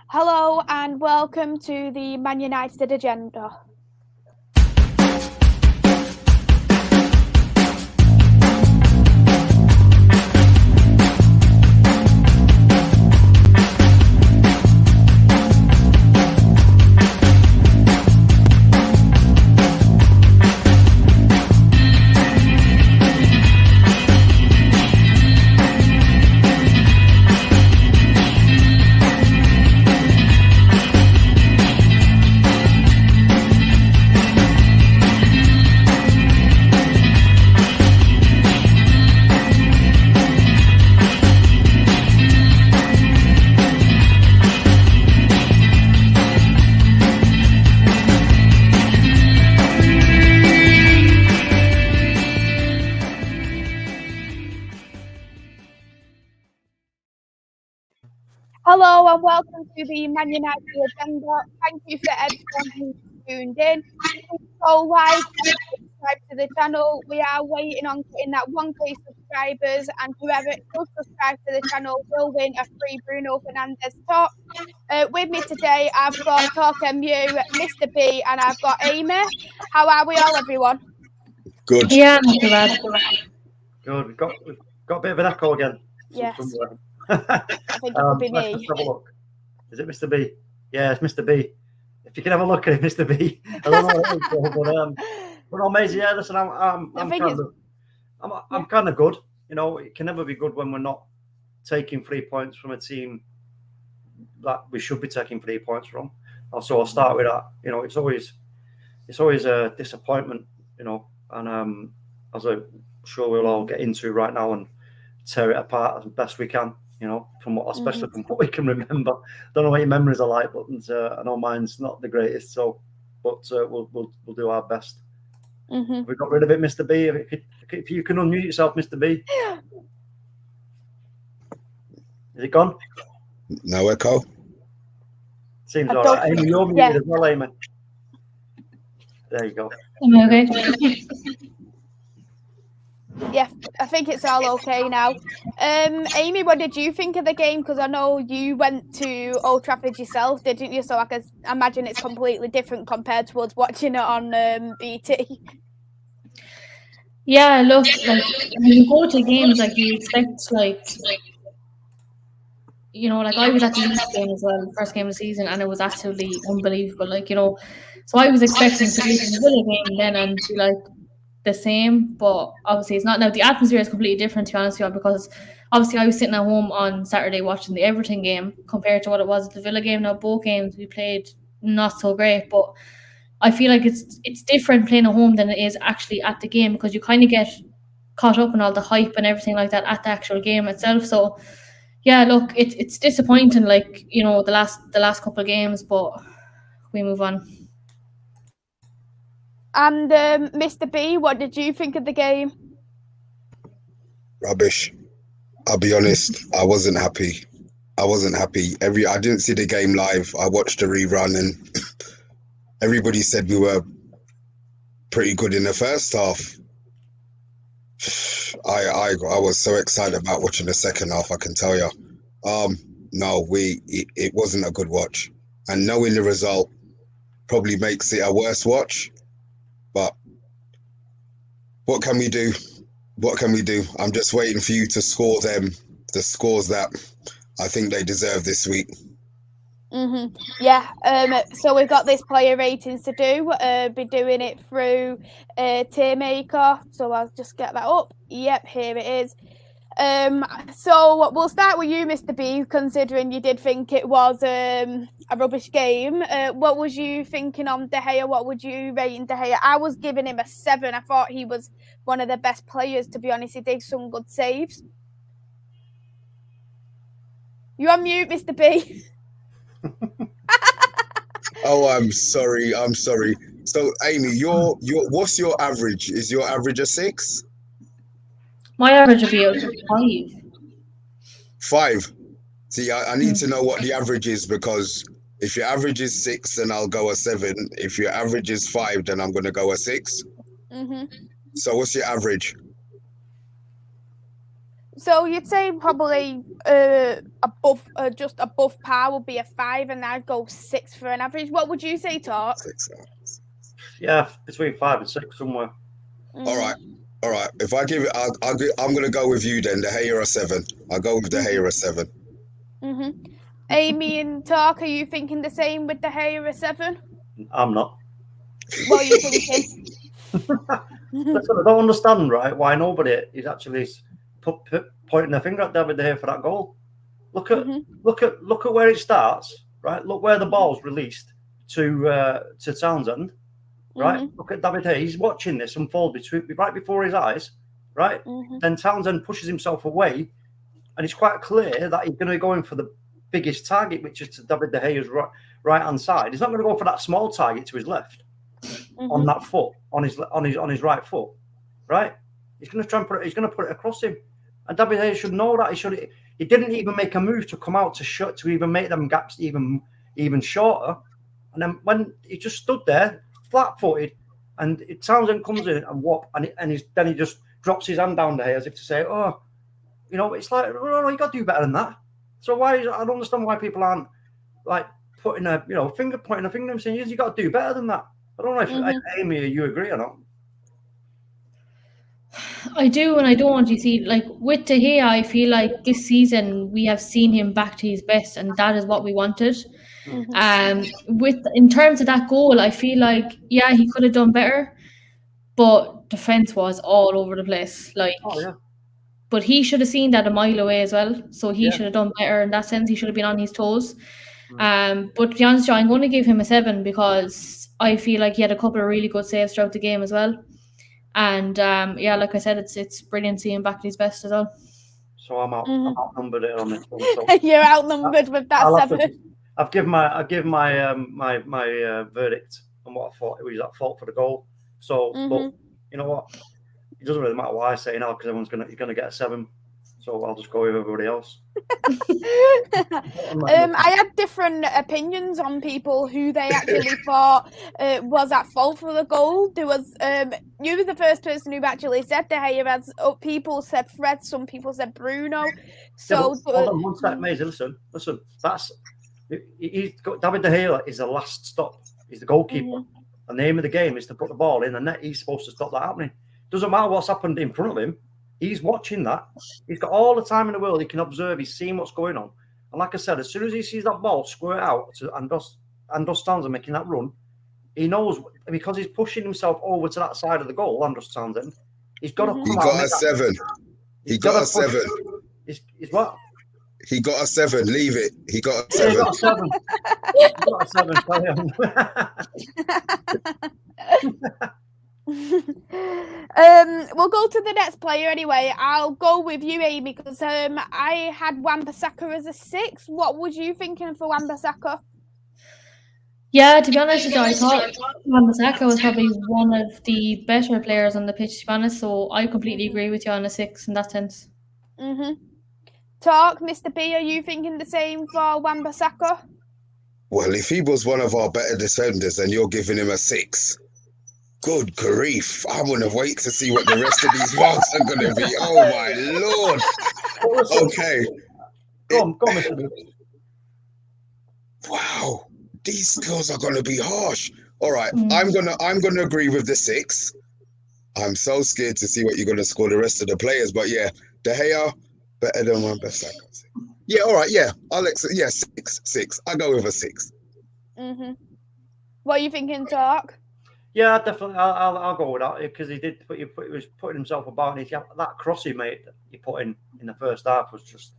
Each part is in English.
Hello and welcome to the Man United agenda. Hello and welcome to the Man United agenda. Thank you for everyone who's tuned in. So like and subscribe to the channel. We are waiting on getting that 1K subscribers, and whoever does subscribe to the channel will win a free Bruno Fernandes top. With me today, I've got TalkMU, Mr. B, and I've got Amy. How are we all, everyone? Good. Yeah, not too bad. Good. We've got a bit of an echo again. Yes. Somewhere. I think it could be me. Let's have a look. Is it Mr. B? Yeah, it's Mr. B. If you can have a look at it, Mr. B. I don't know what it is, but no, Maisie, yeah, listen, I'm kind of good. You know, it can never be good when we're not taking 3 points from a team that we should be taking 3 points from. So I'll start with that. You know, it's always a disappointment, you know, and as I'm sure we'll all get into right now and tear it apart as best we can. You know, especially from what we can remember. Don't know what your memories are like, but I know mine's not the greatest. So, but we'll do our best. We got rid of it, Mr. B. If you can unmute yourself, Mr. B. Is it gone? No echo. Seems all right. Amy, you're muted as well, Amy. There you go. Okay. Yeah, I think it's all okay now. Amy, what did you think of the game? Because I know you went to Old Trafford yourself, didn't you? So I can imagine it's completely different compared to us watching it on BT. Yeah, look, like when you go to games, like you expect, like, you know, like I was at the Leeds game as well, first game of the season, and it was absolutely unbelievable. Like, you know, so I was expecting to be in the Villa game then and be like the same, but obviously it's not. Now the atmosphere is completely different, to be honest with you, because obviously I was sitting at home on Saturday watching the Everton game compared to what it was at the Villa game. Now both games we played not so great, but I feel like it's different playing at home than it is actually at the game, because you kind of get caught up in all the hype and everything like that at the actual game itself. So yeah, look, it's disappointing, like, you know, the last couple of games, but we move on. And Mr. B, what did you think of the game? Rubbish. I'll be honest, I wasn't happy. I didn't see the game live. I watched the rerun and everybody said we were pretty good in the first half. I was so excited about watching the second half, I can tell you. No, it wasn't a good watch. And knowing the result probably makes it a worse watch. But what can we do? I'm just waiting for you to score them the scores that I think they deserve this week. Yeah. So we've got this player ratings to do. Be doing it through Tearmaker. So I'll just get that up. Yep, here it is. So we'll start with you, Mr. B, considering you did think it was a rubbish game. What was you thinking on De Gea? What would you rate De Gea? I was giving him a 7. I thought he was one of the best players, to be honest. He did some good saves. You on mute, Mr. B. Oh, I'm sorry. So, Amy, your what's your average? Is your average a 6? My average would be a 5. 5. See, I need to know what the average is, because if your average is 6, then I'll go a 7. If your average is 5, then I'm going to go a 6. So what's your average? So you'd say probably just above par would be a 5, and I'd go 6 for an average. What would you say, Talk? 6. Yeah, between 5 and 6 somewhere. All right. If I give it, I'm going to go with you then. De Gea a 7. I'll go with De Gea a 7. Amy and Talk, are you thinking the same with De Gea a 7? I'm not. What are you thinking? Listen, I don't understand, right, why nobody is actually pointing their finger at David De Gea for that goal. Look at where it starts, right? Look where the ball's released to Townsend, right? Look at David De Gea. He's watching this unfold right before his eyes, right? Then Townsend pushes himself away, and it's quite clear that he's going to be going for the biggest target, which is to David De Gea's right hand side. He's not going to go for that small target to his left on that foot, on his right foot, right? He's going to try and put it across him, and David De Gea should know that. He didn't even make a move to come out to even make them gaps even shorter, and then when he just stood there flat-footed, and Townsend comes in and whop, and then he just drops his hand down there as if to say, "Oh, you know," it's like, "No, you got to do better than that." So I don't understand why people aren't like pointing a finger and saying, "Yes, you got to do better than that." I don't know if Amy, you agree or not. I do and I don't. You see, like with De Gea, I feel like this season we have seen him back to his best, and that is what we wanted. In terms of that goal, I feel like he could have done better, but defense was all over the place. But he should have seen that a mile away as well. So he should have done better in that sense. He should have been on his toes. But to be honest, I'm going to give him a 7 because I feel like he had a couple of really good saves throughout the game as well. And like I said, it's brilliant seeing him back at his best as well. So I'm outnumbered on this one. So You're outnumbered with that 7. I've given my verdict on what I thought it was at fault for the goal. So, but you know what? It doesn't really matter what I say now because everyone's gonna get a 7. So I'll just go with everybody else. I had different opinions on people who they actually thought was at fault for the goal. There was you were the first person who actually said De Gea. As people said Fred, some people said Bruno. So hold on one sec, Maisie. Listen. David De Gea is the last stop. He's the goalkeeper, and the aim of the game is to put the ball in the net. He's supposed to stop that happening. Doesn't matter what's happened in front of him. He's watching that. He's got all the time in the world. He can observe. He's seeing what's going on. And like I said, as soon as he sees that ball squirt out to Andros Townsend making that run, he knows because he's pushing himself over to that side of the goal, Andros Townsend, he's got to. He got a 7. He got a 7. He's what? He got a 7. Leave it. He got a 7. He got a 7. He got a 7. Carry on. We'll go to the next player anyway. I'll go with you, Amy, because I had Wan-Bissaka as a 6. What was you thinking for Wan-Bissaka? Yeah, to be honest, I thought Wan-Bissaka was probably one of the better players on the pitch, to be honest. So I completely agree with you on a 6 in that sense. Talk, Mr. B, are you thinking the same for Wan-Bissaka? Well, if he was one of our better defenders and you're giving him a 6, good grief. I want to wait to see what the rest of these marks are going to be. Oh, my Lord. Okay. Go on, Mr. B. Wow. These scores are going to be harsh. All right. I'm gonna agree with the 6. I'm so scared to see what you're going to score the rest of the players. But yeah, De Gea, better than Wan-Bissaka. Yeah, all right. Yeah, Alex. Yeah, 6. I go with a 6. What are you thinking, Talk? Yeah, definitely. I'll go with that because he was putting himself about, and that cross he made that he put in the first half was just,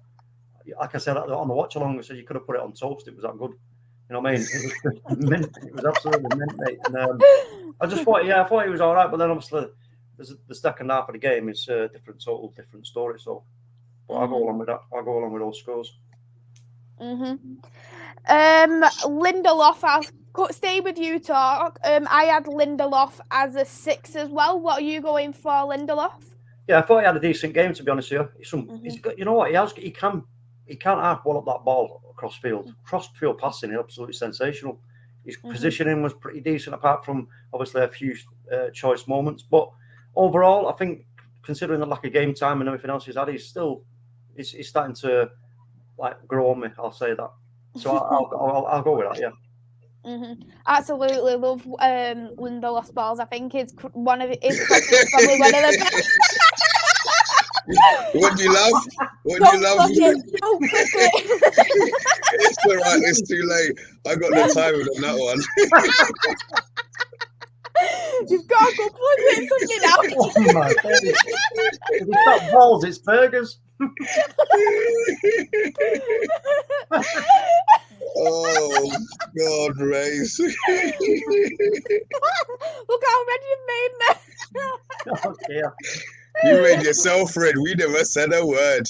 like I said on the watch along. I said you could have put it on toast. It was that good. You know what I mean? It was mint. It was absolutely mint, mate. And I just thought, I thought he was all right, but then obviously the second half of the game is a different story. So, but I'll go along with that. I'll go along with those scores. Lindelof, I'll stay with you, Talk. I had Lindelof as a 6 as well. What are you going for, Lindelof? Yeah, I thought he had a decent game, to be honest with you. He's got, you know what, he can't half wall up that ball across field. Cross field passing is absolutely sensational. His positioning was pretty decent, apart from obviously a few choice moments. But overall, I think considering the lack of game time and everything else he's had, he's starting to grow on me. I'll say that. So I'll go with that. Yeah. Absolutely love Lindelof's balls. I think it's probably one of the best. What do you love? What do you love? It's all right. It's too late. I got the timing on that one. You've got to go plug in something now. Oh my God. If it's not balls, it's burgers. Oh God, Race. Look how red you made me. Oh dear. You made yourself red. We never said a word.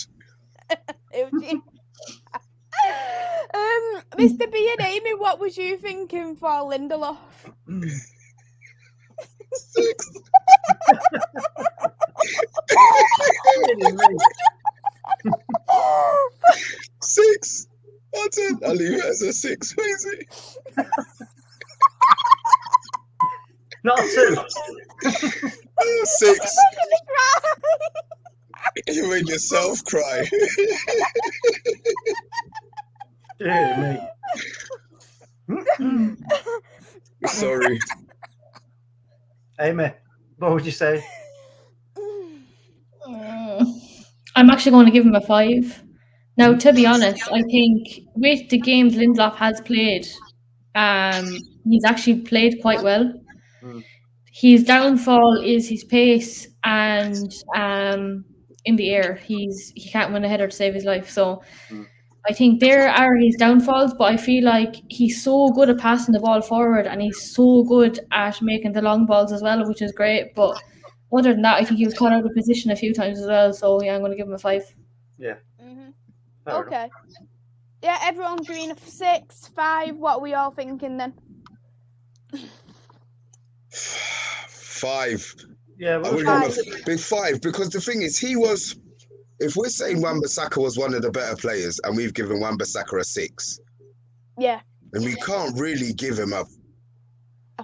Mr. B and Amy, what was you thinking for Lindelof? 6. Six. I'll leave it as a 6. Crazy. Not a 2. 6. You made yourself cry. Dear me. Sorry. Amy, what would you say? I'm actually going to give him a 5. Now, to be honest, I think with the games Lindelof has played, he's actually played quite well. His downfall is his pace and in the air. He can't win a header to save his life. So I think there are his downfalls, but I feel like he's so good at passing the ball forward and he's so good at making the long balls as well, which is great. But other than that, I think he was caught out of position a few times as well. So yeah, I'm going to give him a 5. Yeah. Okay. Yeah, everyone agreeing 6, 5. What are we all thinking then? 5. Yeah, I would give him a big 5 because the thing is, if we're saying Wan-Bissaka was one of the better players and we've given Wan-Bissaka a 6, yeah, and we can't really give him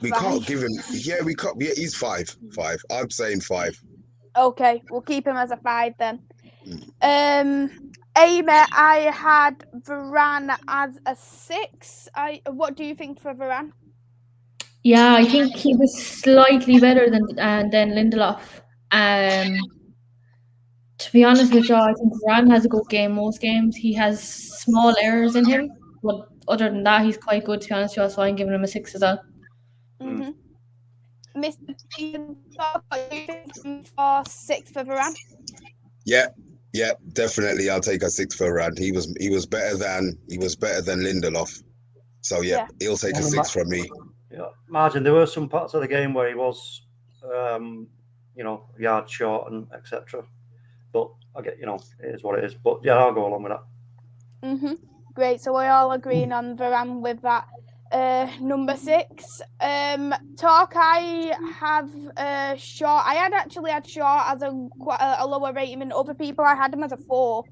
we 5. can't give him. Yeah, we can't. Yeah, he's 5. 5. I'm saying 5. Okay, we'll keep him as a 5 then. Amy, I had Varane as a 6. What do you think for Varane? Yeah, I think he was slightly better than Lindelof. To be honest with you, I think Varane has a good game most games. He has small errors in him, but other than that, he's quite good, to be honest with you, so I'm giving him a 6 as well. Mr. Ian, what are you thinking for 6 for Varane? Yeah, definitely. I'll take a 6 for Varane. He was better than Lindelof. So yeah, he'll take a 6 from me. Yeah, margin. There were some parts of the game where he was, yard short and etc. But I get, it is what it is. But yeah, I'll go along with that. Great. So we're all agreeing on Varane with that. Number 6. Talk. I have Shaw. I had Shaw as a lower rating than other people. I had him as a 4.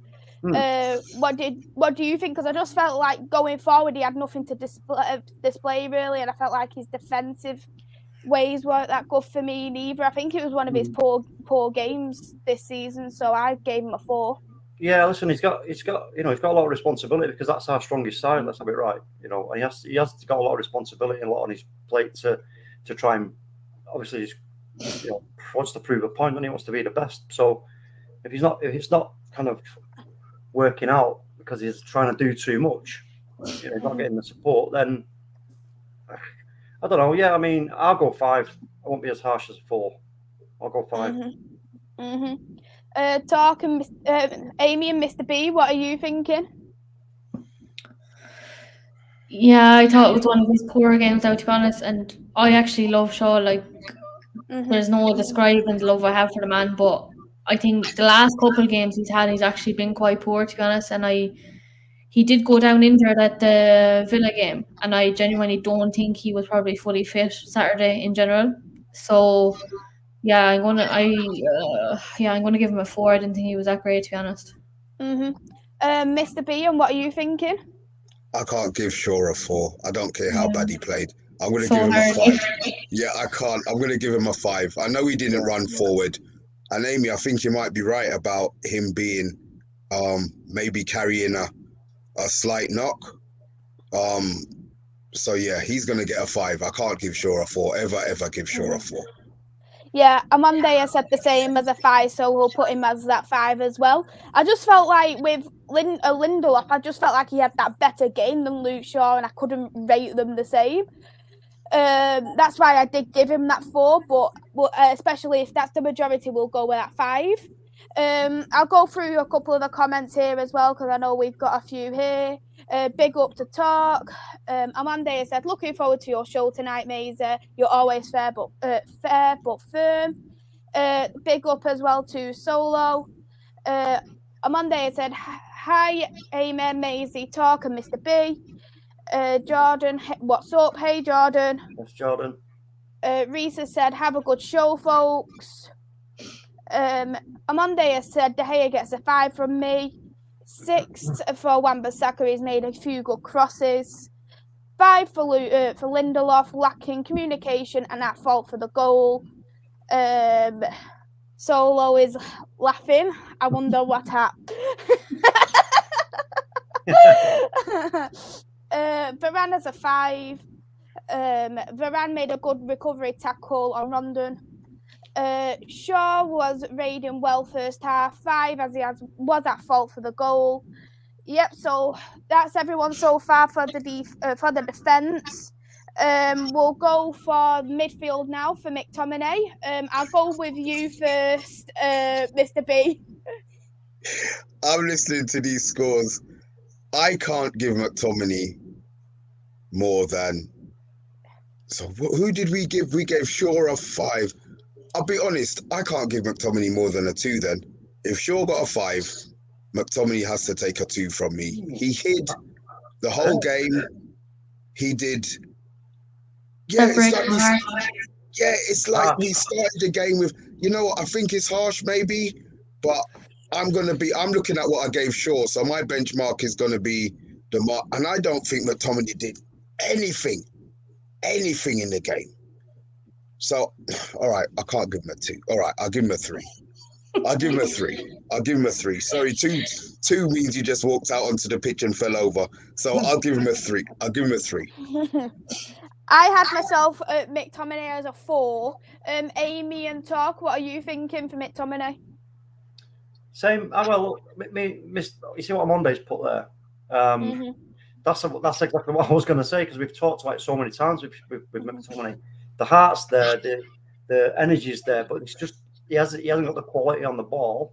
What do you think? Because I just felt like going forward, he had nothing to display really, and I felt like his defensive ways weren't that good for me neither. I think it was one of his poor games this season, so I gave him a 4. Yeah, listen, he's got a lot of responsibility because that's our strongest side. Let's have it right, and he has got a lot of responsibility and a lot on his plate to try and obviously wants to prove a point and he wants to be the best. So if it's not kind of working out because he's trying to do too much, he's not getting the support, then I don't know. Yeah, I mean, I'll go 5. I won't be as harsh as a 4. I'll go 5. Talk and Amy and Mr. B, what are you thinking? Yeah, I thought it was one of his poor games now, to be honest, and I actually love Shaw. Like, there's no describing the love I have for the man, but I think the last couple of games he's actually been quite poor, to be honest, and he did go down injured at the Villa game, and I genuinely don't think he was probably fully fit Saturday in general. So yeah, I'm gonna give him a 4. I didn't think he was that great, to be honest. Mr. B, and what are you thinking? I can't give Shaw a 4. I don't care how bad he played. I'm going to give him a 5. Yeah, I can't. I'm going to give him a 5. I know he didn't run forward. And Amy, I think you might be right about him being maybe carrying a slight knock. So yeah, he's gonna get a 5. I can't give Shaw a 4. Ever give Shaw a 4. Yeah, Amanda said the same as a 5, so we'll put him as that 5 as well. I just felt like with Lindelof, I just felt like he had that better game than Luke Shaw, and I couldn't rate them the same. That's why I did give him that 4, but especially if that's the majority, we'll go with that 5. I'll go through a couple of the comments here as well, because I know we've got a few here. Big up to Talk. Amanda said, looking forward to your show tonight, Maisie. You're always fair but firm. Big up as well to Solo. Amanda said, hi, Amen, Maisie, Talk, and Mr. B. Jordan, what's up? Hey, Jordan. That's Jordan. Reese said, have a good show, folks. Amanda said, De Gea gets a 5 from me. 6 for Wan-Bissaka. He's made a few good crosses. 5 for Lindelof, lacking communication and at fault for the goal. Solo is laughing. I wonder what happened. Varane has a 5. Varane made a good recovery tackle on Rondon. Shaw was raiding well first half, 5 as he was at fault for the goal. Yep, so that's everyone so far for the defence. We'll go for midfield now for McTominay. I'll go with you first, Mr. B. I'm listening to these scores. I can't give McTominay more than. So who did we give? We gave Shaw a 5. I'll be honest, I can't give McTominay more than a 2 then. If Shaw got a 5, McTominay has to take a 2 from me. He hid the whole game. He did. Yeah, it's like we started the game with, you know what, I think it's harsh maybe, but I'm looking at what I gave Shaw, so my benchmark is going to be the mark. And I don't think McTominay did anything in the game. So, all right, I can't give him a 2. All right, I'll give him a 3. I'll give him a 3. Sorry, 2 means you just walked out onto the pitch and fell over. So I'll give him a 3. I had myself McTominay as a 4. Amy and Talk, what are you thinking for McTominay? Same. Well, you see what Monday's put there? That's exactly what I was going to say, because we've talked about it so many times with McTominay. The heart's there, the energy's there, but it's just he hasn't got the quality on the ball,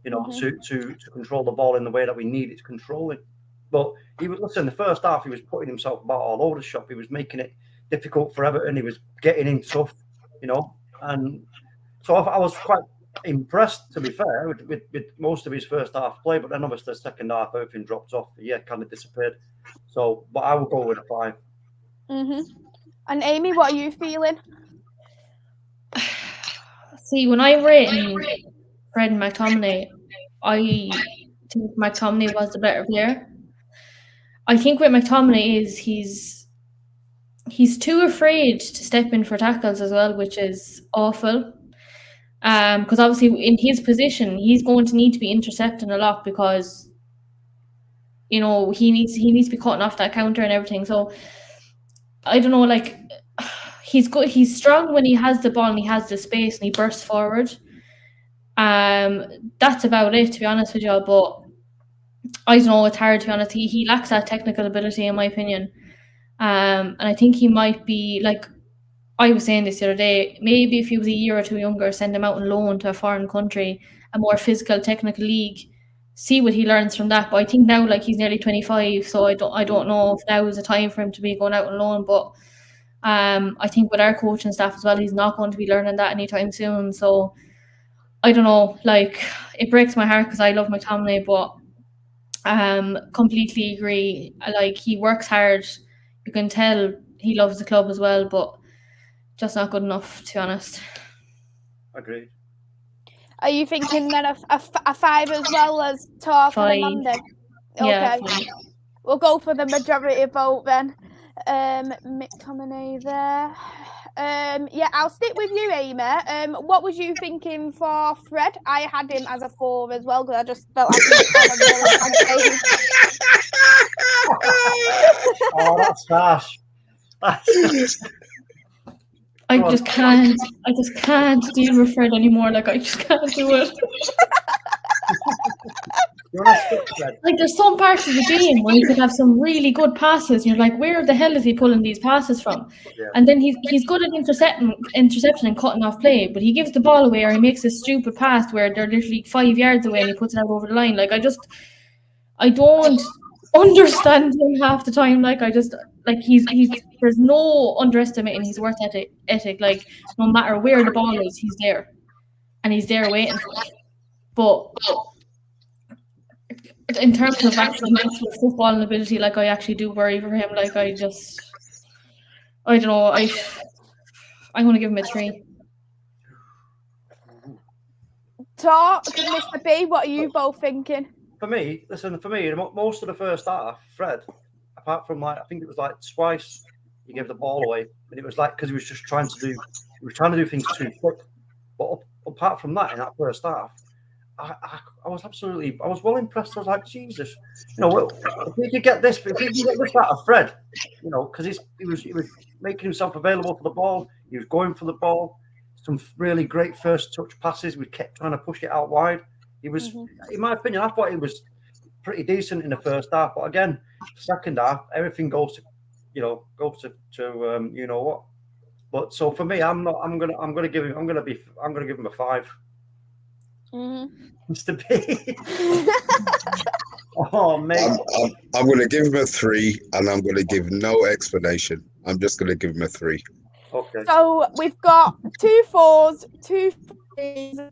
to control the ball in the way that we need it to control it. But the first half he was putting himself about all over the shop. He was making it difficult for Everton. He was getting in tough, and so I was quite impressed, to be fair, with most of his first half play. But then obviously the second half everything dropped off. Yeah, kind of disappeared. So, but I will go with a 5. And Amy, what are you feeling? See, when I rate Fred and McTominay, I think McTominay was the better player. I think with McTominay is he's too afraid to step in for tackles as well, which is awful. Because obviously in his position, he's going to need to be intercepting a lot, because he needs to be cutting off that counter and everything. So I don't know, like, he's good. He's strong when he has the ball and he has the space and he bursts forward. That's about it, to be honest with you. But I don't know, it's hard, to be honest. He lacks that technical ability, in my opinion. And I think he might be, like I was saying this the other day, maybe if he was a year or 2 younger, send him out on loan to a foreign country, a more physical, technical league, see what he learns from that. But I think now, like, he's nearly 25, so I don't know if now is the time for him to be going out on loan. But I think with our coaching staff as well, he's not going to be learning that anytime soon. So I don't know, like, it breaks my heart because I love McTominay, but completely agree. Like, he works hard. You can tell he loves the club as well, but just not good enough, to be honest. Agreed. Are you thinking then a 5 as well as Talk on Monday? Okay. Yeah, we'll go for the majority vote then. McTominay there. Yeah, I'll stick with you, Amy. What was you thinking for Fred? I had him as a 4 as well, because I just felt like he was on a really bad game. Oh, that's harsh. I just can't deal with Fred anymore. Like, I just can't do it. Like, there's some parts of the game where he could have some really good passes, and you're like, where the hell is he pulling these passes from? Yeah. And then he's good at interception and cutting off play, but he gives the ball away, or he makes a stupid pass where they're literally 5 yards away and he puts it out over the line. Like, I don't understand him half the time. Like, he's there's no underestimating his work ethic. Like, no matter where the ball is, he's there, and he's there waiting for it. But in terms of actual footballing ability, like, I actually do worry for him. Like, I don't know. I'm going to give him a 3. Talk, Mr. B, what are you both thinking? For me, most of the first half, Fred, apart from I think it was twice he gave the ball away, and it was because he was just trying to do things too quick. But apart from that, in that first half, I was well impressed. I was like, Jesus, if we could get this out of Fred, because he was making himself available for the ball, he was going for the ball, some really great first touch passes. We kept trying to push it out wide. He was, in my opinion, I thought he was pretty decent in the first half. But again, second half, everything goes to you know what. But so for me, I'm gonna give him a 5. Mr. B. Oh man, I'm going to give him a 3, and I'm going to give no explanation. I'm just going to give him a 3. Okay. So we've got 2 4s, 2 3s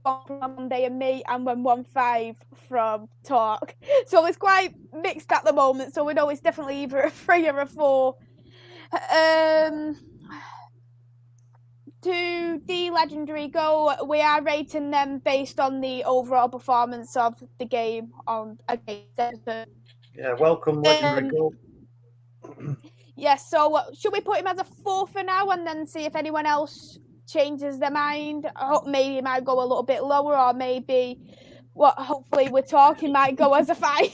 from Monday and me, and 1 5 from Talk. So it's quite mixed at the moment. So we know it's definitely either a 3 or a 4. To the legendary goal, we are rating them based on the overall performance of the game on against Everton. Yeah, welcome legendary goal. Yes, so should we put him as a 4 for now and then see if anyone else changes their mind? Maybe he might go a little bit lower, or maybe hopefully we're talking might go as a 5. Put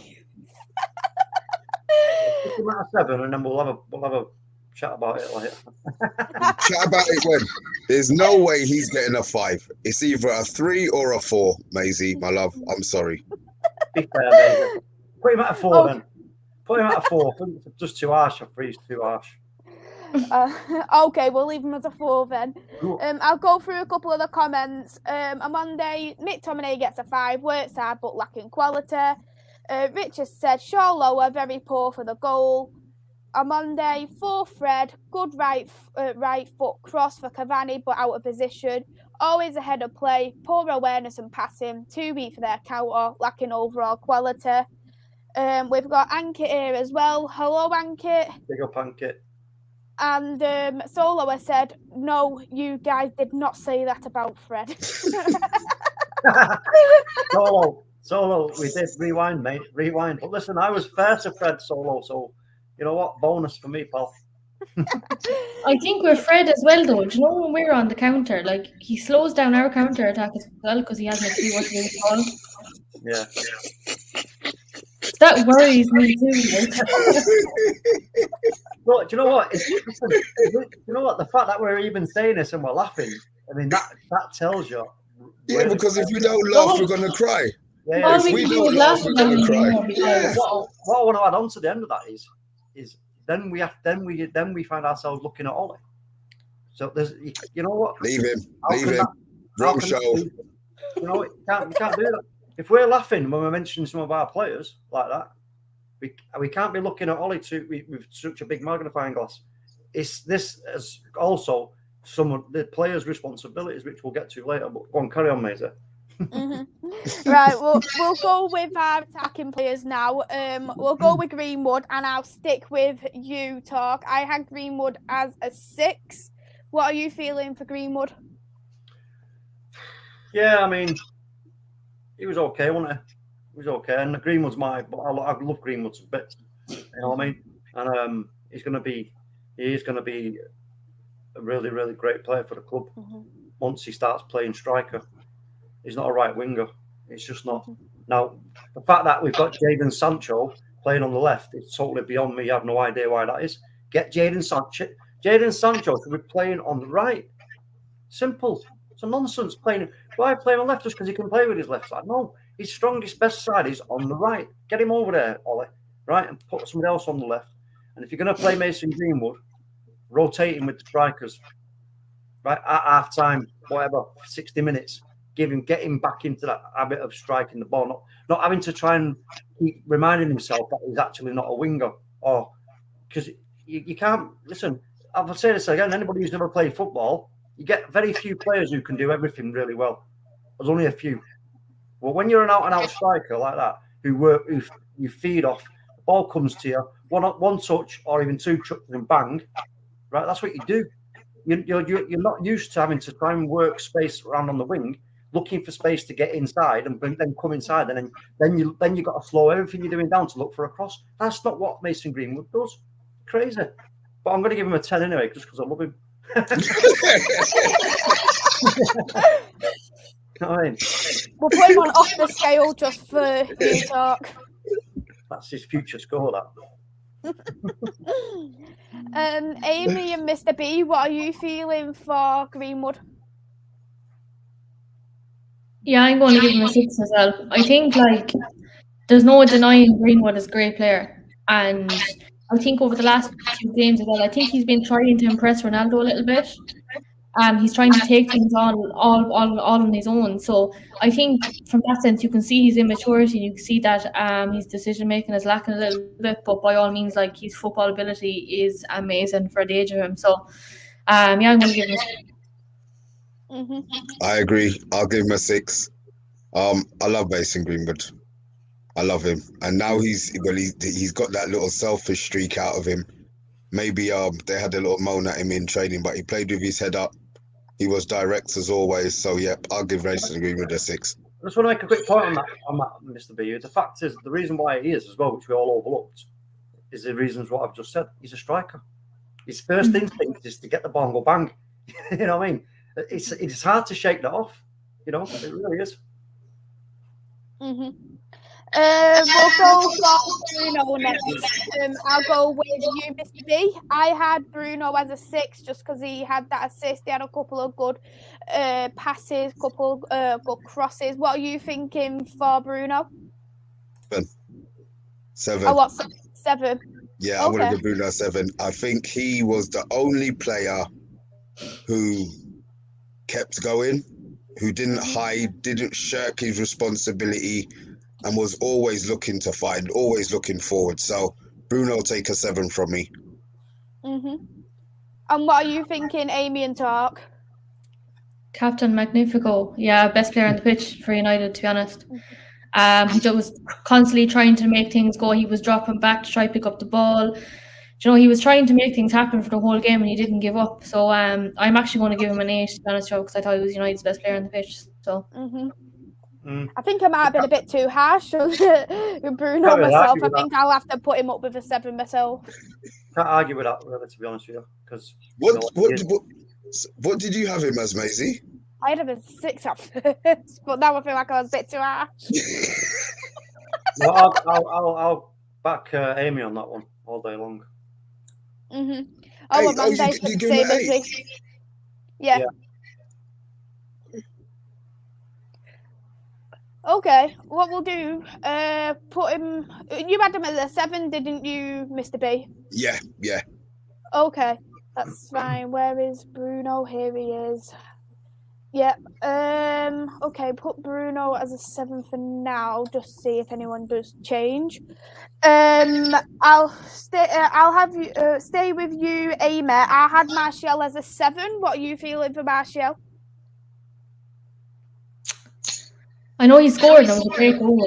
him at a 7, and then we'll have a chat about it later. Chat about it when? There's no way he's getting a 5. It's either a 3 or a 4, Maisie, my love. I'm sorry. Be fair, Maisie. Put him at a 4 then. Put him at a 4. Just too harsh. A 3's too harsh. Okay, we'll leave him as a 4 then. I'll go through a couple of the comments. On Monday, McTominay gets a 5. Works hard but lacking quality. Richard said Shaw lower, very poor for the goal. On Monday, 4 Fred, good right foot cross for Cavani but out of position. Always ahead of play, poor awareness and passing, too weak for their counter, lacking overall quality. We've got Ankit here as well. Hello, Ankit. Big up, Ankit. And Solo has said, no, you guys did not say that about Fred. Solo, we did rewind, mate. Rewind. But listen, I was fair to Fred, Solo, so you know what? Bonus for me, pal. I think we're Fred as well, though. Do you know when we're on the counter, like, he slows down our counter attack as well because he has no clue what to do with the ball. Yeah. That worries me too. Like. Well, do you know what? You know what? The fact that we're even saying this and we're laughing, I mean, that tells you. Yeah, because if we don't laugh, we're going to cry. Yeah, if we don't laugh, we're going to cry. What I want to add on to the end of that is then we find ourselves looking at Ollie. So there's, you know what? Leave him. Wrong show. You know, you can't do that. If we're laughing when we're mentioning some of our players like that, we can't be looking at Ollie with such a big magnifying glass. This is also some of the players' responsibilities, which we'll get to later. But go on, carry on, Maisie. Right, we'll go with our attacking players now. We'll go with Greenwood, and I'll stick with you, Talk. I had Greenwood as a 6. What are you feeling for Greenwood? Yeah, I mean, he was okay, wasn't he? He was okay, and Greenwood's I love Greenwood's bits. You know what I mean? And he is going to be a really, really great player for the club once he starts playing striker. He's not a right winger. It's just not. Now, the fact that we've got Jadon Sancho playing on the left. It's totally beyond me. I have no idea why that is. Get Jadon Sancho. Jadon Sancho should be playing on the right. Simple. It's a nonsense playing. Why play on the left just because he can play with his left side? No, his strongest, best side is on the right. Get him over there, Ollie, right, and put somebody else on the left. And if you're going to play Mason Greenwood, rotate him with the strikers, right, at half time, whatever, 60 minutes. Get him back into that habit of striking the ball, not having to try and keep reminding himself that he's actually not a winger. Or because you can't listen. I'll say this again. Anybody who's never played football, you get very few players who can do everything really well. There's only a few. Well, when you're an out-and-out striker like that, who you feed off, the ball comes to you, one touch or even two touches and bang, right? That's what you do. You're not used to having to try and work space around on the wing, looking for space to get inside and then come inside, and then you got to slow everything you're doing down to look for a cross. That's not what Mason Greenwood does. Crazy. But I'm going to give him a 10 anyway, just because I love him. You know what I mean? We'll put him on off the scale just for you talk. That's his future score, that. Amy and Mr. B, what are you feeling for Greenwood? Yeah, I'm going to give him a 6 as well. I think there's no denying Greenwood is a great player, and I think over the last few games as well, I think he's been trying to impress Ronaldo a little bit. He's trying to take things on all on his own. So I think from that sense, you can see his immaturity. You can see that his decision making is lacking a little bit. But by all means, his football ability is amazing for the age of him. So I'm going to give him a 6. I agree. I'll give him a 6. I love Mason Greenwood. I love him, and now he's got that little selfish streak out of him. Maybe they had a little moan at him in training, but he played with his head up. He was direct as always. So yep, I'll give Mason Greenwood a 6. I just want to make a quick point on that, Mr. B. The fact is, the reason why he is as well, which we all overlooked, is the reasons what I've just said. He's a striker. His first instinct is to get the ball and go bang. You know what I mean? It's hard to shake that off. You know, it really is. We'll go for Bruno next. I'll go with you, Mr. B. I had Bruno as a 6 just because he had that assist. He had a couple of good passes, couple good crosses. What are you thinking for Bruno? 7. Oh, what? 7? Yeah, I'm going to give Bruno a 7. I think he was the only player who kept going, who didn't hide, didn't shirk his responsibility, and was always looking to find, always looking forward. So Bruno, take a 7 from me. And what are you thinking, Amy and Talk? Captain Magnifico. Yeah, best player on the pitch for United, to be honest. He was constantly trying to make things go. He was dropping back to try to pick up the ball. You know, he was trying to make things happen for the whole game, and he didn't give up. So I'm actually going to give him an 8, to be honest, because I thought he was United's best player on the pitch. So. I think I might have been a bit too harsh with Bruno myself. I think I'll have to put him up with a 7 myself. Can't argue with that, really, to be honest with you. Because what did you have him as, Maisie? I had him as 6 at first, but now I feel like I was a bit too harsh. Well, I'll back Amy on that one all day long. Oh, well, Monday's the same as me. Yeah. Okay, what we'll do, put him. You had him as a 7, didn't you, Mr. B? Yeah. Okay, that's fine. Where is Bruno? Here he is. Yeah. Okay, put Bruno as a 7 for now. Just see if anyone does change. I'll stay. I'll have you stay with you, Amy. I had Martial as a 7. What are you feeling for Martial? I know he scored and it was a great goal.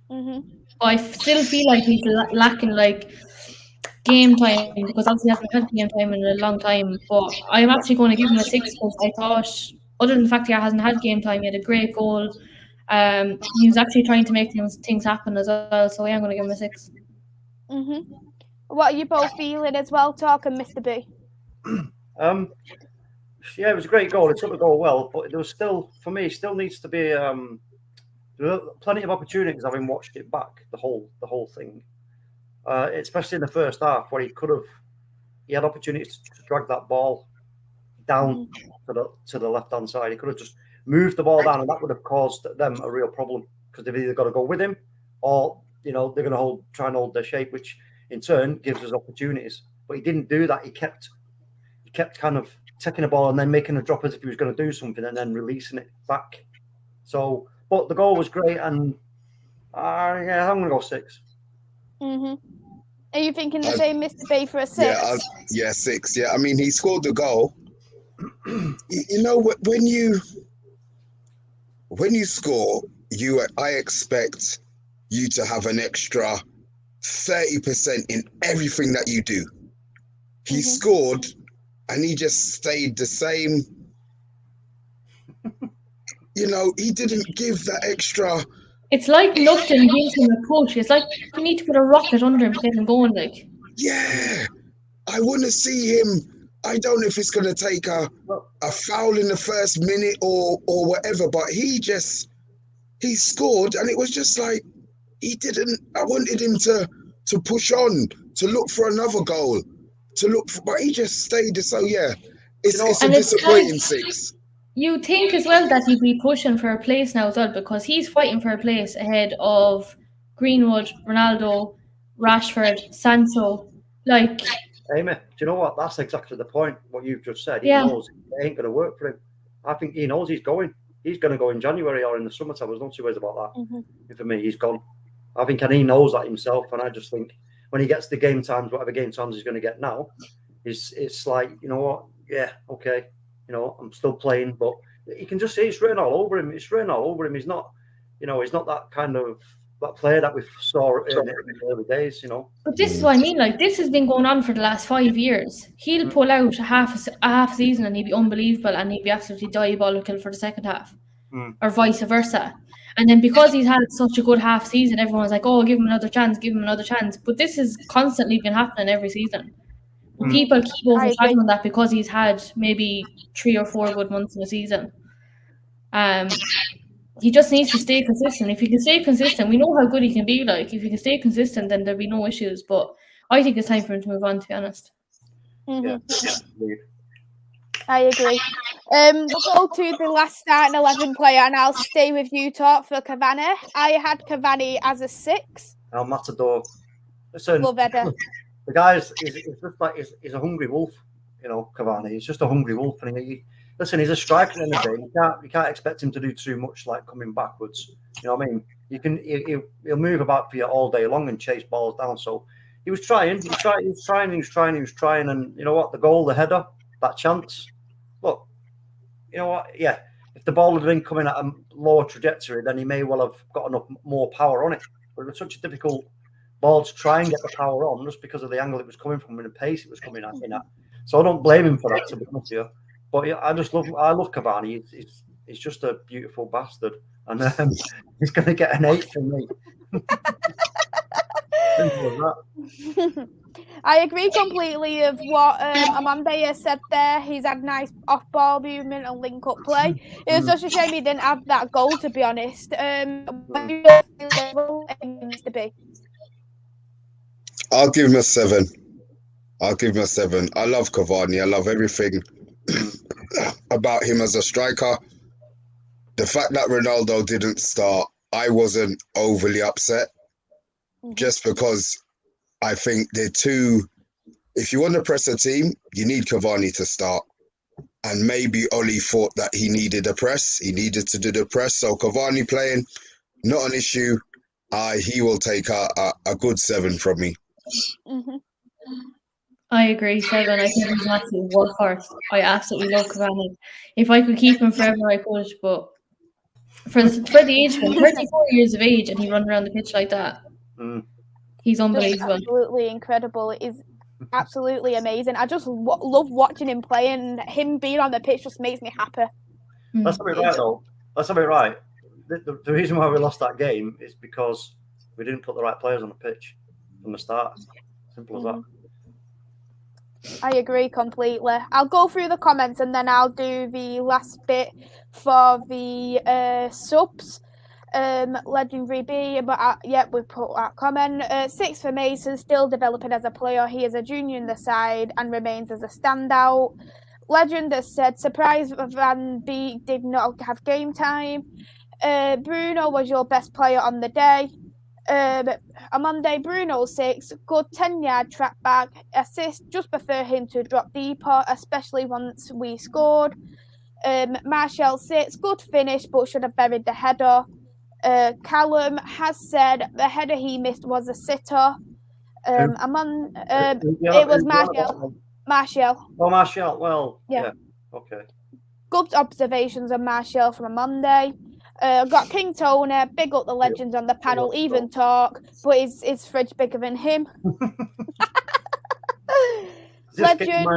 But I still feel like he's lacking game time, because obviously he hasn't had game time in a long time. But I'm actually going to give him a 6 because I thought, other than the fact he hasn't had game time, he had a great goal. He was actually trying to make things happen as well. So yeah, I'm going to give him a 6. What are you both feeling as well, talking, Mr. B? Yeah, it was a great goal. It took the goal well, but there was still, for me, still needs to be there were plenty of opportunities having watched it back, the whole thing. especially in the first half where he had opportunities to drag that ball down to the left-hand side. He could have just moved the ball down, and that would have caused them a real problem because they've either got to go with him or, they're going to try and hold their shape, which in turn gives us opportunities. But he didn't do that. He kept kind of taking the ball and then making a drop as if he was going to do something and then releasing it back. So, but the goal was great, and yeah, I'm going to go 6. Are you thinking the same, Mr. B, for a 6? Yeah, 6. Yeah, I mean, he scored the goal. When you score, I expect you to have an extra 30% in everything that you do. He scored, and he just stayed the same. He didn't give that extra. It's like nothing gives him a push. It's like you need to put a rocket under him to get him going. Like, yeah, I want to see him. I don't know if it's going to take a foul in the first minute or whatever, but he scored, and it was just like he didn't. I wanted him to push on, to look for another goal, but he just stayed. So yeah, it's a disappointing 6. You think as well that he'd be pushing for a place now as well, because he's fighting for a place ahead of Greenwood, Ronaldo, Rashford, Sancho. Like, Amy, do you know what? That's exactly the point. What you've just said. Yeah. He knows it ain't going to work for him. I think he knows he's going. He's going to go in January or in the summertime. There's no two ways about that. And for me, he's gone. I think, and he knows that himself. And I just think when he gets the game times, whatever game times he's going to get now, it's like, you know what? Yeah, okay. I'm still playing, but you can just see it's written all over him. It's written all over him. He's not, he's not that kind of that player that we saw in the early days, But this is what I mean. Like, this has been going on for the last 5 years. He'll pull out a half season and he'll be unbelievable and he'll be absolutely diabolical for the second half, or vice versa. And then because he's had such a good half season, everyone's like, "Oh, give him another chance, give him another chance." But this has constantly been happening every season. People keep overshadowing that because he's had maybe 3 or 4 good months in a season. He just needs to stay consistent. If he can stay consistent, we know how good he can be. Like, if he can stay consistent, then there'll be no issues. But I think it's time for him to move on, to be honest. Yeah. I agree. We'll go to the last starting 11 player, and I'll stay with you, Talk, for Cavani. I had Cavani as a 6. El Matador. Listen, Love Eder. the guy's just like he's a hungry wolf, Cavani. He's just a hungry wolf, and listen, he's a striker in the day. You can't expect him to do too much, like coming backwards. You know what I mean? He'll move about for you all day long and chase balls down. So he was trying, and you know what? The goal, the header, that chance. Look, you know what? Yeah, if the ball had been coming at a lower trajectory, then he may well have got more power on it. But it was such a difficult ball to try and get the power on, just because of the angle it was coming from and the pace it was coming at. So I don't blame him for that, to be honest with you. But yeah, I love Cavani. He's just a beautiful bastard, and he's going to get an 8 from me. I agree completely of what Amanda said there. He's had nice off-ball movement and link-up play. It was such a shame he didn't have that goal, to be honest. What do you feel needs to be? I'll give him a 7. I love Cavani. I love everything about him as a striker. The fact that Ronaldo didn't start, I wasn't overly upset, just because I think they're two. If you want to press a team, you need Cavani to start. And maybe Oli thought that he needed a press. He needed to do the press. So Cavani playing, not an issue. He will take a good 7 from me. I agree, 7. I think he's an absolute workhorse. I absolutely love Cavani. If I could keep him forever, I could. But for the age of him, 34 years of age, and he runs around the pitch like that, he's unbelievable. Just absolutely incredible. It is absolutely amazing. I just love watching him play, and him being on the pitch just makes me happy. That's something right, though. That's something right. The reason why we lost that game is because we didn't put the right players on the pitch from the start. Simple as that. I agree completely. I'll go through the comments and then I'll do the last bit for the subs. Legendary B, but we put that comment. 6 for Mason, still developing as a player. He is a junior in the side and remains as a standout. Legend has said, surprised Van Beek did not have game time. Bruno was your best player on the day. On Monday, Bruno 6, good 10-yard track back, assist, just prefer him to drop deeper, especially once we scored. Martial 6, good finish, but should have buried the header. Callum has said the header he missed was a sitter. It was Martial. Martial. Oh, Martial. Well, yeah. Okay. Good observations on Martial from a Monday. Got King Tony, big up the legends on the panel, even talk, but his fridge bigger than him. Legend.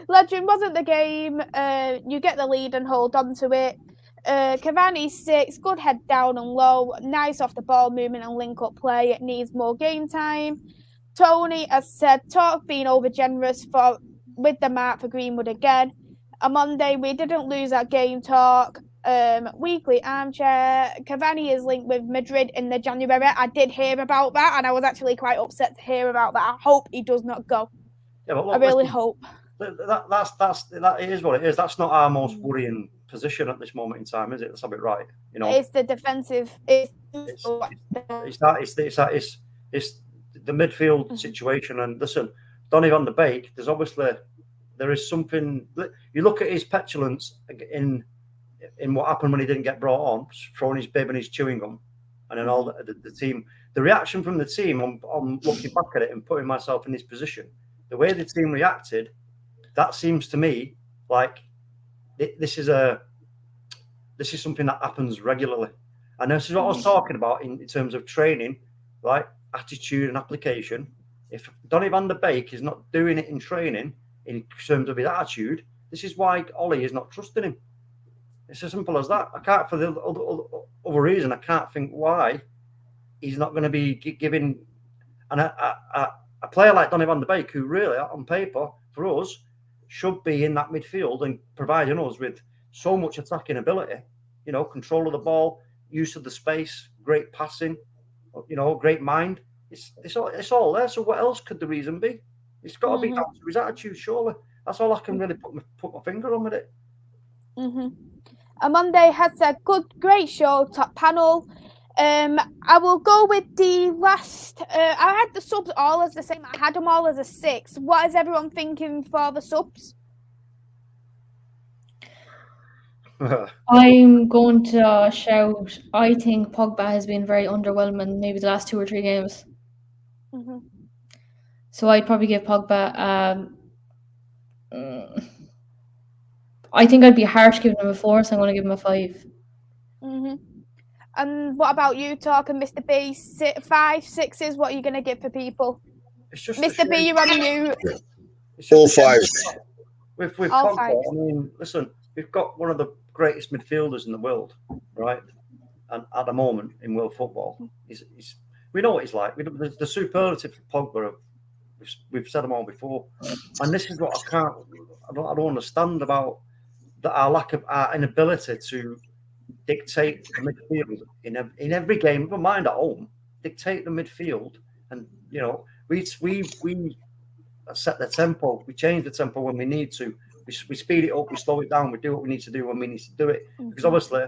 Legend wasn't the game. You get the lead and hold on to it. Cavani 6, good head down and low, nice off the ball movement and link up play. It needs more game time. Tony has said, talk being over generous with the mark for Greenwood again. On Monday, we didn't lose our game talk. Weekly armchair. Cavani is linked with Madrid in the January. I did hear about that, and I was actually quite upset to hear about that. I hope he does not go. Yeah, but look, I really hope. That is what it is. That's not our most worrying position at this moment in time, is it? Let's have it right. You know, it's the defensive. It's the midfield situation. And listen, Donny van de Beek. There is something. You look at his petulance in what happened when he didn't get brought on, throwing his bib and his chewing gum, and then all the team. The reaction from the team on looking back at it and putting myself in this position, the way the team reacted, that seems to me like this is something that happens regularly. And this is what I was talking about in terms of training, right? Attitude and application. If Donny van de Beek is not doing it in training in terms of his attitude, this is why Ollie is not trusting him. It's as simple as that. I can't, for the other reason, I can't think why he's not going to be giving. And a player like Donny van de Beek, who really, on paper, for us, should be in that midfield and providing us with so much attacking ability, you know, control of the ball, use of the space, great passing, you know, great mind. It's all there. So what else could the reason be? It's got to be down to his attitude, surely. That's all I can really put my finger on with it. Monday has said, great show, top panel. I will go with the last. I had the subs all as the same. I had them all as a 6. What is everyone thinking for the subs? I'm going to shout. I think Pogba has been very underwhelming, maybe the last 2 or 3 games. So I'd probably give Pogba. I think I'd be harsh giving him a 4, so I'm going to give him a 5. And what about you, talking Mr. B? 5, 6s. What are you going to give for people? Mr. B, you're on mute. All 5s. With Pogba, I mean, listen, we've got one of the greatest midfielders in the world, right? And at the moment in world football, we know what he's like. The superlative for Pogba, we've said them all before, and this is what I don't understand about our lack of our inability to dictate the midfield in every game. Never mind at home, dictate the midfield, and you know we set the tempo. We change the tempo when we need to. We speed it up. We slow it down. We do what we need to do when we need to do it. Because obviously,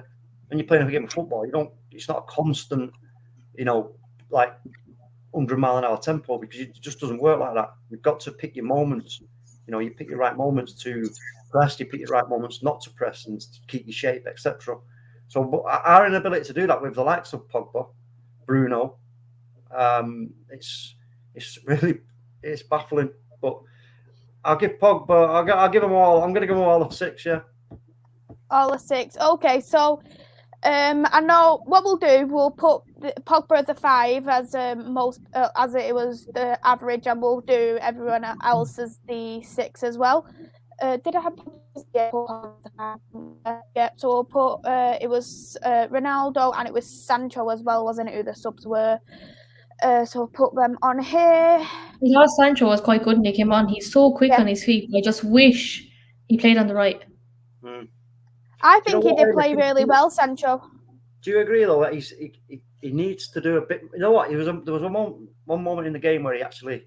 when you're playing a game of football, it's not a constant, you know, like 100-mile-an-hour tempo, because it just doesn't work like that. You've got to pick your moments. You know, you pick your right moments to press. You pick your right moments not to press and to keep your shape, etc. So our inability to do that with the likes of Pogba, Bruno, it's baffling. But I'll give Pogba. I'll give them all. I'm going to give them all a 6. Yeah. All a 6. Okay, so I know what we'll do. We'll put Pogba as a 5 as as it was the average, and we'll do everyone else as the 6 as well. Did I have? Yeah. So we'll put. It was Ronaldo and it was Sancho as well, wasn't it? Who the subs were. So we'll put them on here. Last Sancho was quite good when he came on. He's so quick on his feet. I just wish he played on the right. I think he did play really well, Sancho. Do you agree though that he needs to do a bit? You know what? There was one moment in the game where he actually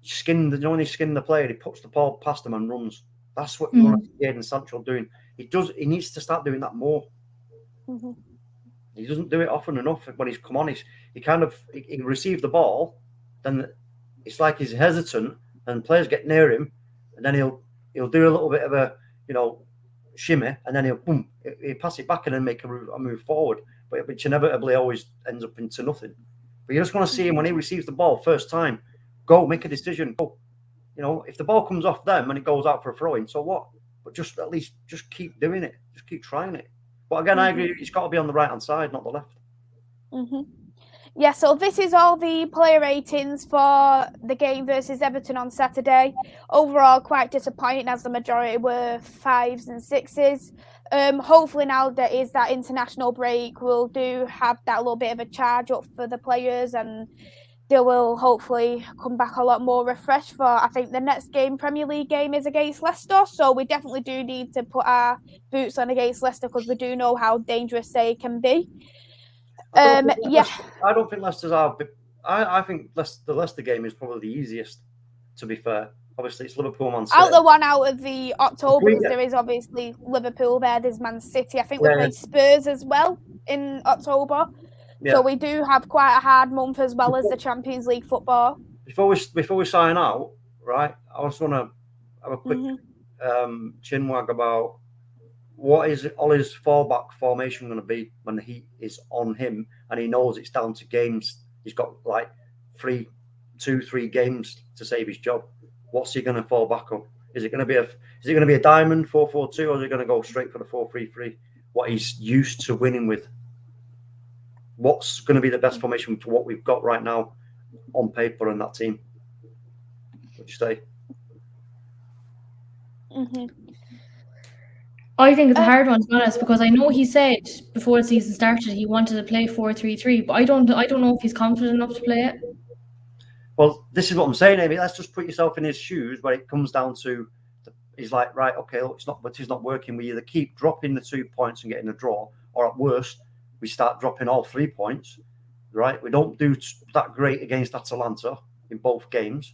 skinned. You know, when he skinned the player, he puts the ball past him and runs. That's what you want to see Jadon Sancho doing. He needs to start doing that more. Mm-hmm. He doesn't do it often enough. When he's come on, he received the ball, then it's like he's hesitant, and players get near him, and then he'll do a little bit of a shimmy, and then he'll pass it back and then make a move forward, which inevitably always ends up into nothing. But you just want to see him when he receives the ball first time, go make a decision. Go. If the ball comes off them and it goes out for a throw-in, so what? But just at least just keep doing it, just keep trying it. But again, I agree, it's got to be on the right-hand side, not the left. Mm-hmm. Yeah, so this is all the player ratings for the game versus Everton on Saturday. Overall, quite disappointing as the majority were 5s and 6s. Hopefully now there is that international break, we'll have that little bit of a charge up for the players, and they will hopefully come back a lot more refreshed for, I think, the next game, Premier League game, is against Leicester. So we definitely do need to put our boots on against Leicester because we do know how dangerous they can be. I don't think Leicester's our. I think the Leicester game is probably the easiest. To be fair, obviously it's Liverpool, Man City. Out of the October, because there is obviously Liverpool there. There's Man City. I think we played Spurs as well in October. Yeah. So we do have quite a hard month as well as the Champions League football. Before we sign out, right? I just want to have a quick chinwag about. What is Ollie's fallback formation going to be when the heat is on him and he knows it's down to games? He's got like 3 games to save his job. What's he going to fall back on? Is it going to be a diamond 4-4-2, or is he going to go straight for the 4-3-3? What he's used to winning with? What's going to be the best formation for what we've got right now on paper in that team? What do you say? Mm-hmm. I think it's a hard one, to be honest, because I know he said before the season started he wanted to play 4-3-3, but I don't know if he's confident enough to play it. Well, this is what I'm saying, Amy. Let's just put yourself in his shoes where it comes down to, he's like, right, okay, look, it's not working. We either keep dropping the 2 points and getting a draw, or at worst, we start dropping all 3 points, right? We don't do that great against Atalanta in both games,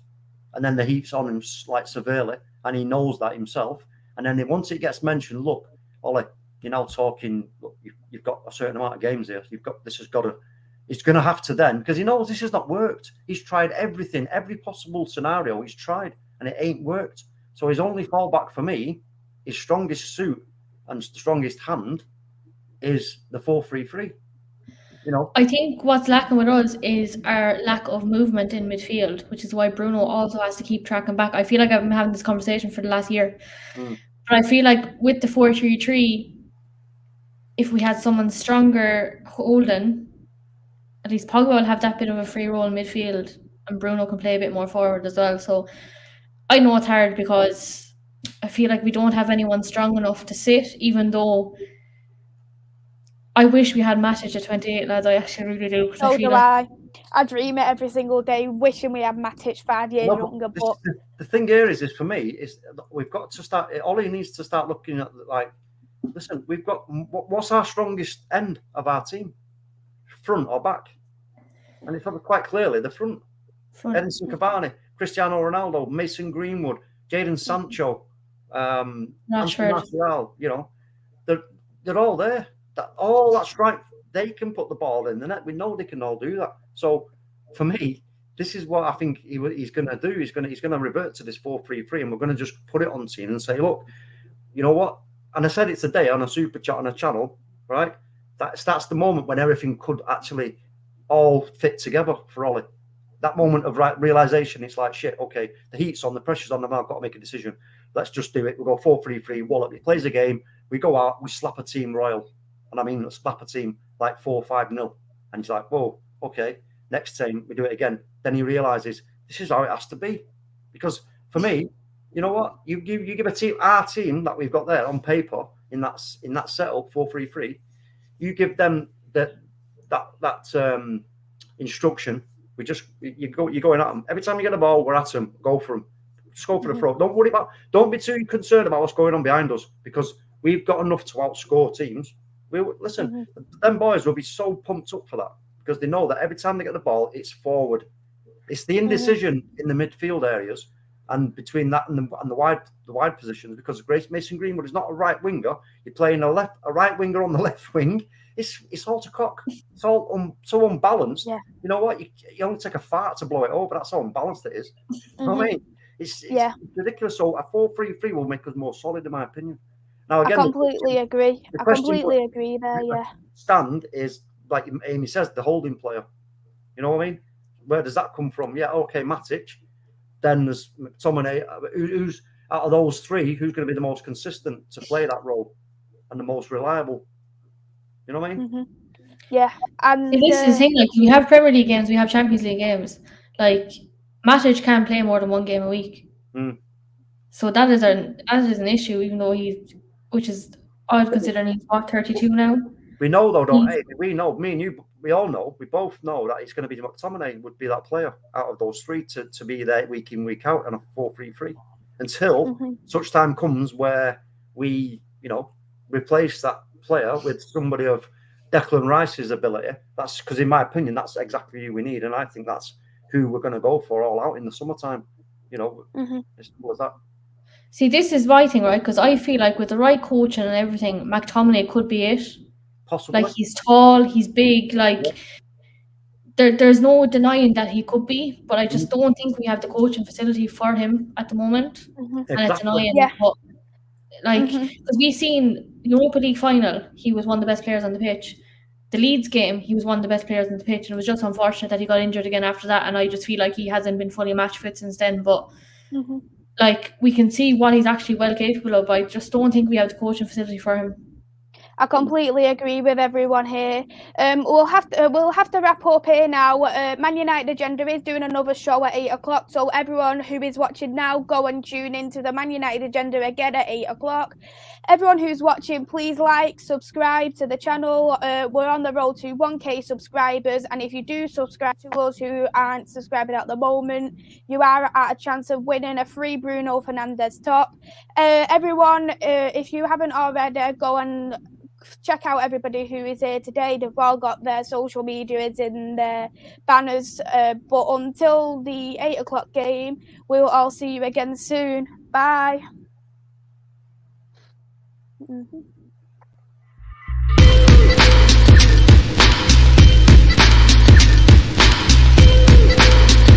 and then the heat's on him like severely, and he knows that himself. And then once it gets mentioned, look, Ollie, you're now talking, look, you've got a certain amount of games here. It's going to have to then, because he knows this has not worked. He's tried everything, every possible scenario he's tried, and it ain't worked. So his only fallback for me, his strongest suit and strongest hand is the 4-3-3. I think what's lacking with us is our lack of movement in midfield, which is why Bruno also has to keep tracking back. I feel like I've been having this conversation for the last year. But I feel like with the 4-3-3, if we had someone stronger holding, at least Pogba will have that bit of a free role in midfield, and Bruno can play a bit more forward as well. So I know it's hard because I feel like we don't have anyone strong enough to sit, even though I wish we had Matic at 28, lads. I actually really do. So do I. I dream it every single day, wishing we had Matic 5 years younger. But the thing here is for me, is we've got to start. Ollie needs to start looking at, like, listen, we've got, what's our strongest end of our team, front or back? And it's quite clearly the front. Edinson Cavani, Cristiano Ronaldo, Mason Greenwood, Jadon Sancho, Martial. They're all there. All that strength, they can put the ball in the net. We know they can all do that. So for me, this is what I think he's going to do. He's going to revert to this 4-3-3, and we're going to just put it on scene and say, look, you know what? And I said it today on a super chat on a channel, right? That's the moment when everything could actually all fit together for Ollie. That moment of realization, it's like, shit, okay, the heat's on, the pressure's on, I've got to make a decision. Let's just do it. We'll go 4-3-3. Wallop, he plays a game. We go out, we slap a team royal. And I mean, slap a team like 4-5-0. And he's like, whoa, okay. Next time we do it again. Then he realizes this is how it has to be. Because for me, you know what? You give our team that we've got there on paper in that setup 4-3-3. You give them that instruction. You're going at them every time you get the ball. We're at them. Go for them. Just go for the throw. Don't be too concerned about what's going on behind us, because we've got enough to outscore teams. Listen, them boys will be so pumped up for that because they know that every time they get the ball, it's forward. It's the indecision in the midfield areas and between that and the wide positions, because Mason Greenwood is not a right winger. You're playing a right winger on the left wing. It's all to cock. It's all so unbalanced. Yeah. You know what? You only take a fart to blow it over. That's how unbalanced it is. You know what I mean? It's ridiculous. So a 4-3-3 will make us more solid, in my opinion. Now again, I completely agree. I completely agree there. Yeah. Stand is, like Amy says, the holding player. You know what I mean? Where does that come from? Yeah, okay, Matic. Then there's McTominay. Who's out of those three? Who's going to be the most consistent to play that role and the most reliable? You know what I mean? Yeah. And this is the thing. Like, we have Premier League games, we have Champions League games. Like, Matic can't play more than one game a week. So that is an issue, even though which is odd considering he's 32 now. We know though, don't we? We know, me and you, we all know, we both know that it's going to be McTominay would be that player out of those three to be there week in, week out on a 4-3-3 until such time comes where we, replace that player with somebody of Declan Rice's ability. That's because, in my opinion, that's exactly who we need, and I think that's who we're going to go for all out in the summertime. As simple as that. See, this is my thing, right? Because I feel like with the right coaching and everything, McTominay could be it. Possibly. Like, he's tall, he's big, there's no denying that he could be, but I just don't think we have the coaching facility for him at the moment. And it's annoying. But, because we've seen Europa League final, he was one of the best players on the pitch. The Leeds game, he was one of the best players on the pitch, and it was just unfortunate that he got injured again after that, and I just feel like he hasn't been fully match fit since then. But we can see what he's actually well capable of. I just don't think we have the coaching facility for him. I completely agree with everyone here. We'll have to wrap up here now. Man United Agenda is doing another show at 8 o'clock, so everyone who is watching now, go and tune into the Man United Agenda again at 8 o'clock. Everyone who's watching, please subscribe to the channel. We're on the road to 1K subscribers, and if you do subscribe to us who aren't subscribing at the moment, you are at a chance of winning a free Bruno Fernandes top. Everyone, if you haven't already, go and check out everybody who is here today. They've all got their social medias in their banners. But until the 8 o'clock game, we'll all see you again soon. Bye.